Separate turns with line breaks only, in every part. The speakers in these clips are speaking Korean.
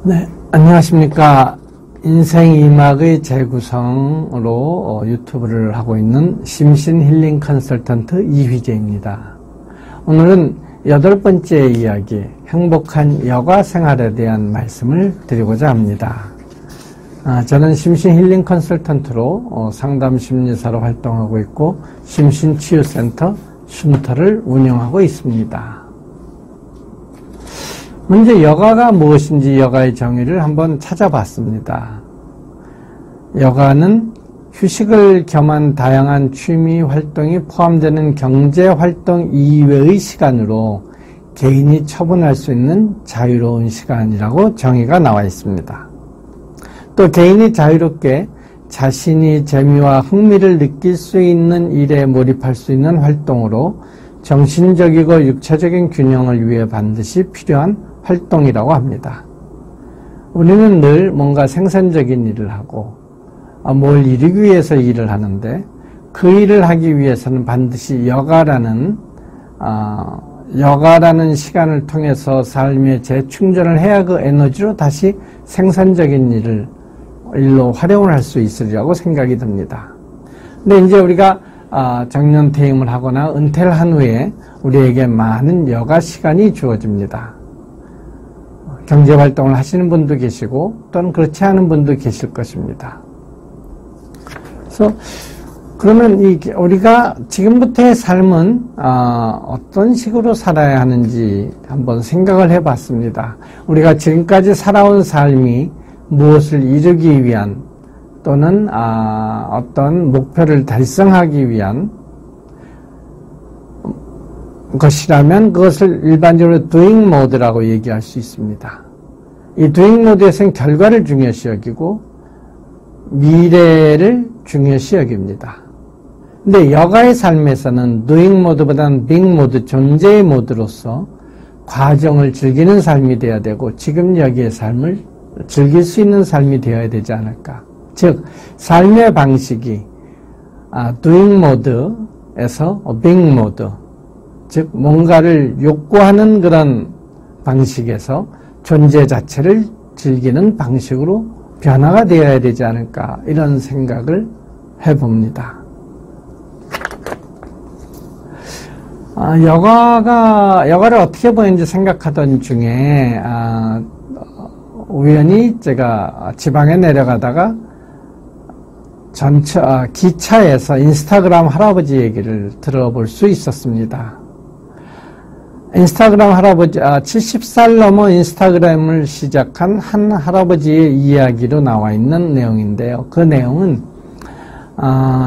네, 안녕하십니까. 인생 2막의 재구성으로 유튜브를 하고 있는 심신 힐링 컨설턴트 이휘재입니다. 오늘은 8번째 이야기, 행복한 여가 생활에 대한 말씀을 드리고자 합니다. 저는 심신 힐링 컨설턴트로 상담 심리사로 활동하고 있고 심신치유센터 쉼터를 운영하고 있습니다. 먼저 여가가 무엇인지 여가의 정의를 한번 찾아봤습니다. 여가는 휴식을 겸한 다양한 취미 활동이 포함되는 경제 활동 이외의 시간으로 개인이 처분할 수 있는 자유로운 시간이라고 정의가 나와 있습니다. 또 개인이 자유롭게 자신이 재미와 흥미를 느낄 수 있는 일에 몰입할 수 있는 활동으로 정신적이고 육체적인 균형을 위해 반드시 필요한 활동이라고 합니다. 우리는 늘 뭔가 생산적인 일을 하고 뭘 이루기 위해서 일을 하는데 그 일을 하기 위해서는 반드시 여가라는 시간을 통해서 삶의 재충전을 해야 그 에너지로 다시 생산적인 일로 활용을 할 수 있으리라고 생각이 듭니다. 근데 이제 우리가 정년퇴임을 하거나 은퇴를 한 후에 우리에게 많은 여가 시간이 주어집니다. 경제활동을 하시는 분도 계시고 또는 그렇지 않은 분도 계실 것입니다. 그래서 그러면 우리가 지금부터의 삶은 어떤 식으로 살아야 하는지 한번 생각을 해봤습니다. 우리가 지금까지 살아온 삶이 무엇을 이루기 위한 또는 어떤 목표를 달성하기 위한 것이라면 그것을 일반적으로 doing mode라고 얘기할 수 있습니다. 이 doing mode에서는 결과를 중요시 여기고 미래를 중요시 여깁니다. 근데 여가의 삶에서는 doing mode보다는 being mode, 존재의 모드로서 과정을 즐기는 삶이 되어야 되고 지금 여기의 삶을 즐길 수 있는 삶이 되어야 되지 않을까. 즉 삶의 방식이 doing mode에서 being mode, 즉 뭔가를 욕구하는 그런 방식에서 존재 자체를 즐기는 방식으로 변화가 되어야 되지 않을까, 이런 생각을 해봅니다. 여가를 어떻게 보는지 생각하던 중에 우연히 제가 지방에 내려가다가 기차에서 인스타그램 할아버지 얘기를 들어볼 수 있었습니다. 인스타그램 할아버지, 70살 넘어 인스타그램을 시작한 한 할아버지의 이야기로 나와 있는 내용인데요. 그 내용은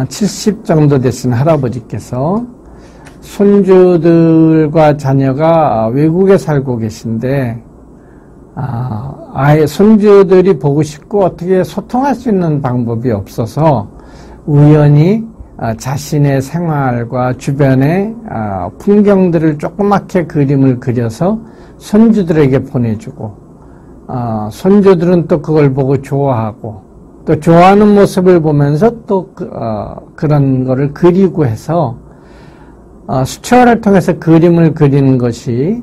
70 정도 되신 할아버지께서 손주들과 자녀가 외국에 살고 계신데 아예 손주들이 보고 싶고 어떻게 소통할 수 있는 방법이 없어서 우연히 자신의 생활과 주변의 풍경들을 조그맣게 그림을 그려서 손주들에게 보내주고 손주들은 또 그걸 보고 좋아하고 또 좋아하는 모습을 보면서 또 그런 거를 그리고 해서 수채화를 통해서 그림을 그리는 것이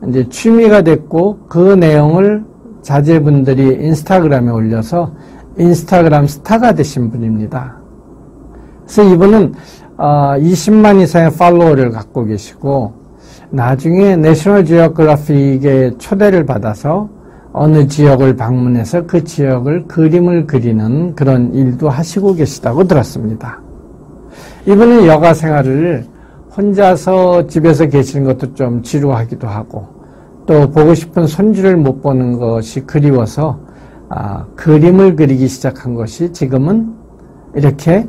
이제 취미가 됐고 그 내용을 자제분들이 인스타그램에 올려서 인스타그램 스타가 되신 분입니다. 그래서 이분은 20만 이상의 팔로워를 갖고 계시고 나중에 내셔널 지오그래픽의 초대를 받아서 어느 지역을 방문해서 그 지역을 그림을 그리는 그런 일도 하시고 계시다고 들었습니다. 이분은 여가 생활을 혼자서 집에서 계시는 것도 좀 지루하기도 하고 또 보고 싶은 손주를 못 보는 것이 그리워서 그림을 그리기 시작한 것이 지금은 이렇게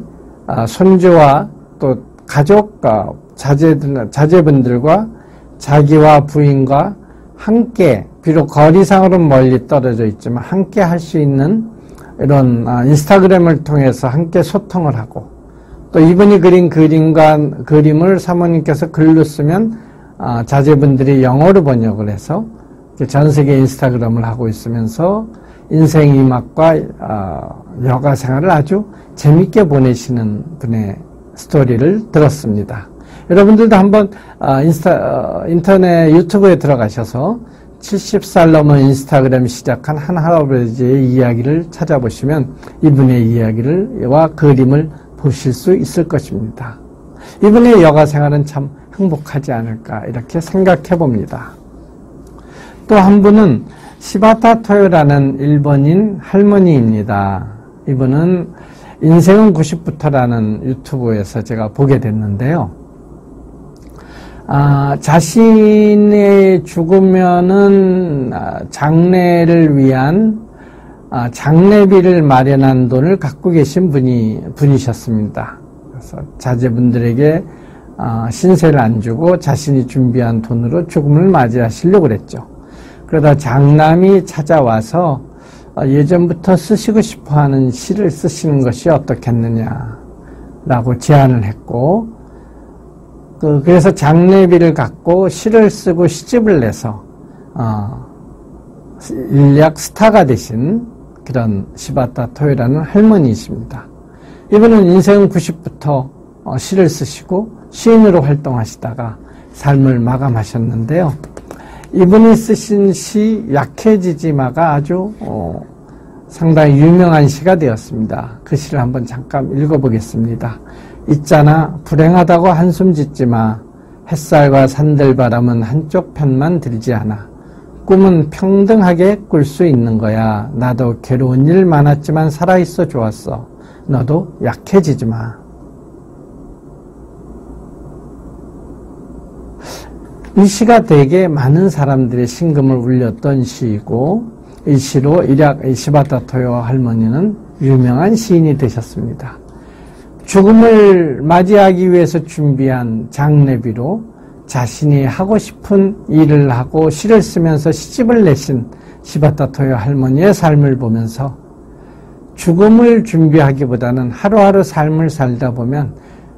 손주와 또 가족, 자제분들과 자기와 부인과 함께 비록 거리상으로는 멀리 떨어져 있지만 함께 할 수 있는 이런 인스타그램을 통해서 함께 소통을 하고 또 이분이 그린 그림을 사모님께서 글로 쓰면 자제분들이 영어로 번역을 해서 전 세계 인스타그램을 하고 있으면서 인생 2막과 여가 생활을 아주 재밌게 보내시는 분의 스토리를 들었습니다. 여러분들도 한번 인터넷 유튜브에 들어가셔서 70살 넘은 인스타그램 시작한 한 할아버지의 이야기를 찾아보시면 이분의 이야기와 그림을 보실 수 있을 것입니다. 이분의 여가 생활은 참 행복하지 않을까 이렇게 생각해 봅니다. 또 한 분은 시바타 토요라는 일본인 할머니입니다. 이분은 인생은 90부터라는 유튜브에서 제가 보게 됐는데요. 자신의 죽으면은 장례를 위한 장례비를 마련한 돈을 갖고 계신 분이셨습니다. 그래서 자제분들에게 신세를 안 주고 자신이 준비한 돈으로 죽음을 맞이하시려고 그랬죠. 그러다 장남이 찾아와서 예전부터 쓰시고 싶어하는 시를 쓰시는 것이 어떻겠느냐라고 제안을 했고, 그래서 장례비를 갖고 시를 쓰고 시집을 내서 인력 스타가 되신 그런 시바타 토요라는 할머니이십니다. 이분은 인생 90부터 시를 쓰시고 시인으로 활동하시다가 삶을 마감하셨는데요. 이분이 쓰신 시 약해지지마가 아주 상당히 유명한 시가 되었습니다. 그 시를 한번 잠깐 읽어보겠습니다. 있잖아 불행하다고 한숨 짓지마. 햇살과 산들바람은 한쪽 편만 들지 않아. 꿈은 평등하게 꿀 수 있는 거야. 나도 괴로운 일 많았지만 살아있어 좋았어. 너도 약해지지마. 이 시가 되게 많은 사람들의 심금을 울렸던 시이고, 이 시로 시바타 토요 할머니는 유명한 시인이 되셨습니다. 죽음을 맞이하기 위해서 준비한 장례비로 자신이 하고 싶은 일을 하고 시를 쓰면서 시집을 내신 시바타 토요 할머니의 삶을 보면서 죽음을 준비하기보다는 하루하루 삶을 살다 보면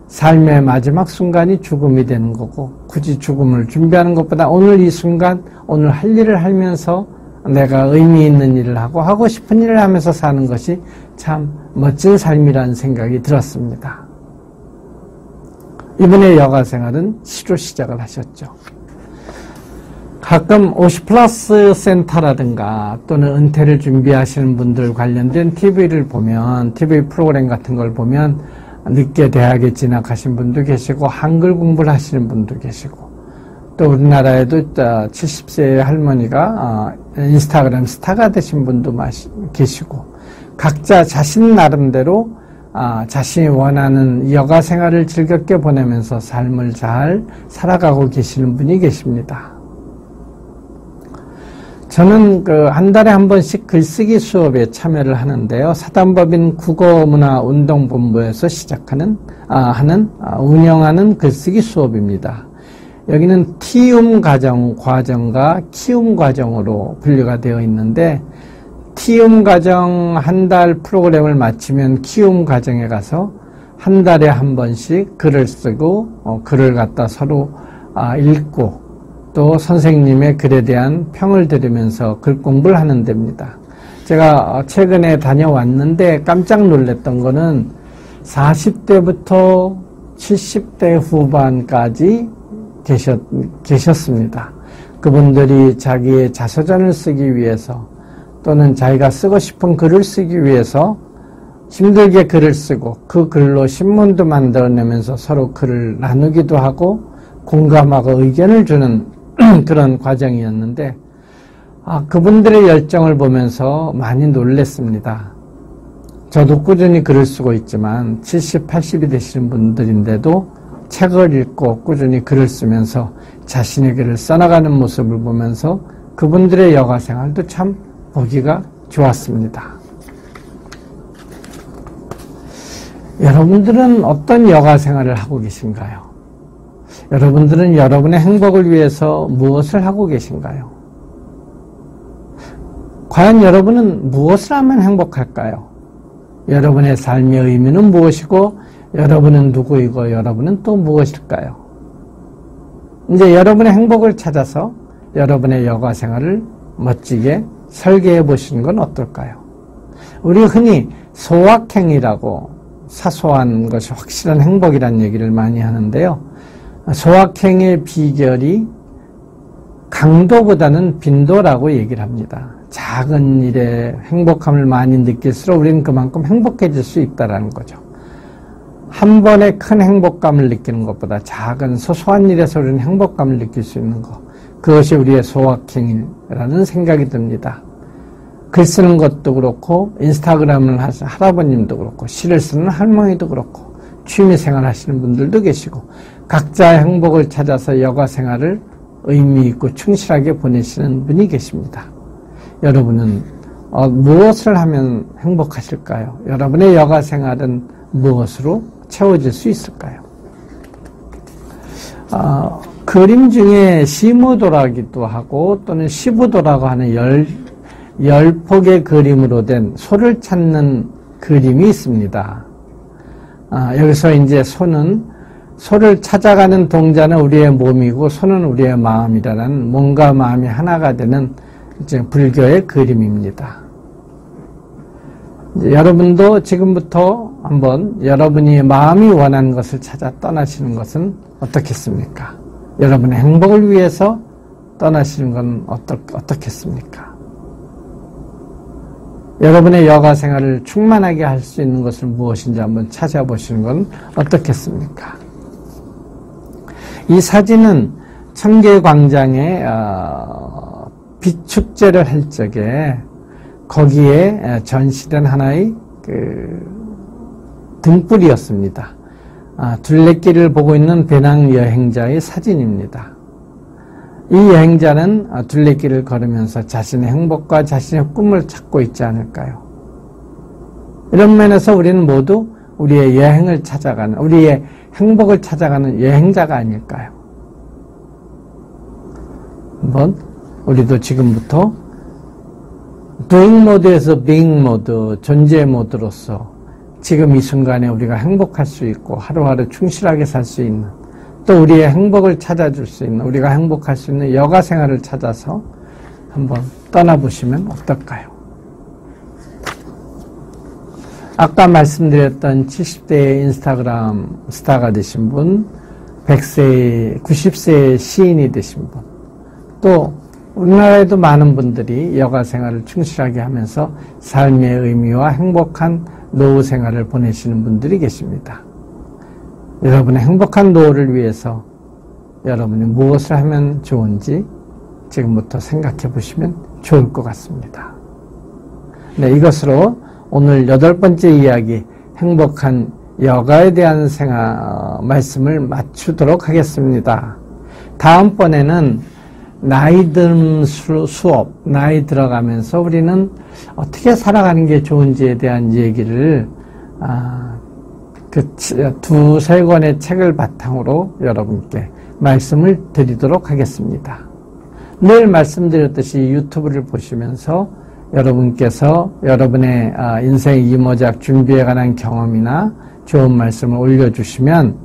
삶의 마지막 순간이 죽음이 되는 거고, 굳이 죽음을 준비하는 것보다 오늘 이 순간, 오늘 할 일을 하면서 내가 의미 있는 일을 하고 싶은 일을 하면서 사는 것이 참 멋진 삶이라는 생각이 들었습니다. 이분의 여가 생활은 시로 시작을 하셨죠. 가끔 50플러스 센터라든가 또는 은퇴를 준비하시는 분들 관련된 TV를 보면, TV 프로그램 같은 걸 보면 늦게 대학에 진학하신 분도 계시고 한글 공부를 하시는 분도 계시고, 또 우리나라에도 70세의 할머니가 인스타그램 스타가 되신 분도 계시고, 각자 자신 나름대로 자신이 원하는 여가 생활을 즐겁게 보내면서 삶을 잘 살아가고 계시는 분이 계십니다. 저는 한 달에 한 번씩 글쓰기 수업에 참여를 하는데요. 사단법인 국어문화운동본부에서 운영하는 글쓰기 수업입니다. 여기는 티움 과정과 키움 과정으로 분류가 되어 있는데, 티움 과정 한 달 프로그램을 마치면 키움 과정에 가서 한 달에 한 번씩 글을 쓰고 글을 갖다 서로 읽고, 또 선생님의 글에 대한 평을 들으면서 글 공부를 하는 데입니다. 제가 최근에 다녀왔는데 깜짝 놀랐던 거는 40대부터 70대 후반까지 계셨습니다. 그분들이 자기의 자서전을 쓰기 위해서, 또는 자기가 쓰고 싶은 글을 쓰기 위해서 힘들게 글을 쓰고 그 글로 신문도 만들어내면서 서로 글을 나누기도 하고 공감하고 의견을 주는 그런 과정이었는데, 그분들의 열정을 보면서 많이 놀랐습니다. 저도 꾸준히 글을 쓰고 있지만 70, 80이 되시는 분들인데도 책을 읽고 꾸준히 글을 쓰면서 자신의 글을 써나가는 모습을 보면서 그분들의 여가 생활도 참 보기가 좋았습니다. 여러분들은 어떤 여가 생활을 하고 계신가요? 여러분들은 여러분의 행복을 위해서 무엇을 하고 계신가요? 과연 여러분은 무엇을 하면 행복할까요? 여러분의 삶의 의미는 무엇이고, 여러분은 누구이고, 여러분은 또 무엇일까요? 이제 여러분의 행복을 찾아서 여러분의 여가 생활을 멋지게 설계해 보시는 건 어떨까요? 우리 흔히 소확행이라고, 사소한 것이 확실한 행복이라는 얘기를 많이 하는데요. 소확행의 비결이 강도보다는 빈도라고 얘기를 합니다. 작은 일에 행복함을 많이 느낄수록 우리는 그만큼 행복해질 수 있다는 거죠. 한 번에 큰 행복감을 느끼는 것보다 작은 소소한 일에서 우리는 행복감을 느낄 수 있는 것, 그것이 우리의 소확행이라는 생각이 듭니다. 글 쓰는 것도 그렇고 인스타그램을 하시는 할아버님도 그렇고 시를 쓰는 할머니도 그렇고 취미생활 하시는 분들도 계시고 각자의 행복을 찾아서 여가생활을 의미있고 충실하게 보내시는 분이 계십니다. 여러분은 무엇을 하면 행복하실까요? 여러분의 여가생활은 무엇으로 채워질 수 있을까요? 그림 중에 시무도라기도 하고 또는 시부도라고 하는 열 폭의 그림으로 된 소를 찾는 그림이 있습니다. 여기서 이제 소를 찾아가는 동자는 우리의 몸이고 소는 우리의 마음이라는 몸과 마음이 하나가 되는 이제 불교의 그림입니다. 여러분도 지금부터 한번 여러분이 마음이 원하는 것을 찾아 떠나시는 것은 어떻겠습니까? 여러분의 행복을 위해서 떠나시는 건 어떻겠습니까? 여러분의 여가 생활을 충만하게 할 수 있는 것은 무엇인지 한번 찾아보시는 건 어떻겠습니까? 이 사진은 청계광장에 빛축제를 할 적에 거기에 전시된 하나의 등불이었습니다. 둘레길을 보고 있는 배낭 여행자의 사진입니다. 이 여행자는 둘레길을 걸으면서 자신의 행복과 자신의 꿈을 찾고 있지 않을까요? 이런 면에서 우리는 모두 우리의 여행을 찾아가는, 우리의 행복을 찾아가는 여행자가 아닐까요? 한번 우리도 지금부터 doing 모드에서 being 모드, 존재 모드로서 지금 이 순간에 우리가 행복할 수 있고 하루하루 충실하게 살 수 있는, 또 우리의 행복을 찾아줄 수 있는, 우리가 행복할 수 있는 여가 생활을 찾아서 한번 떠나보시면 어떨까요? 아까 말씀드렸던 70대의 인스타그램 스타가 되신 분, 100세, 90세의 시인이 되신 분, 또 우리나라에도 많은 분들이 여가 생활을 충실하게 하면서 삶의 의미와 행복한 노후 생활을 보내시는 분들이 계십니다. 여러분의 행복한 노후를 위해서 여러분이 무엇을 하면 좋은지 지금부터 생각해 보시면 좋을 것 같습니다. 네, 이것으로 오늘 8번째 이야기, 행복한 여가에 대한 말씀을 마치도록 하겠습니다. 다음번에는 나이 듦 수업, 나이 들어가면서 우리는 어떻게 살아가는 게 좋은지에 대한 얘기를 두세 권의 책을 바탕으로 여러분께 말씀을 드리도록 하겠습니다. 늘 말씀드렸듯이 유튜브를 보시면서 여러분께서 여러분의 인생 이모작 준비에 관한 경험이나 좋은 말씀을 올려주시면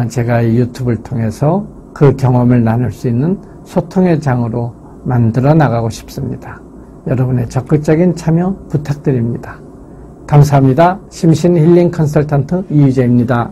제가 이 유튜브를 통해서 그 경험을 나눌 수 있는 소통의 장으로 만들어 나가고 싶습니다. 여러분의 적극적인 참여 부탁드립니다. 감사합니다. 심신 힐링 컨설턴트 이유재입니다.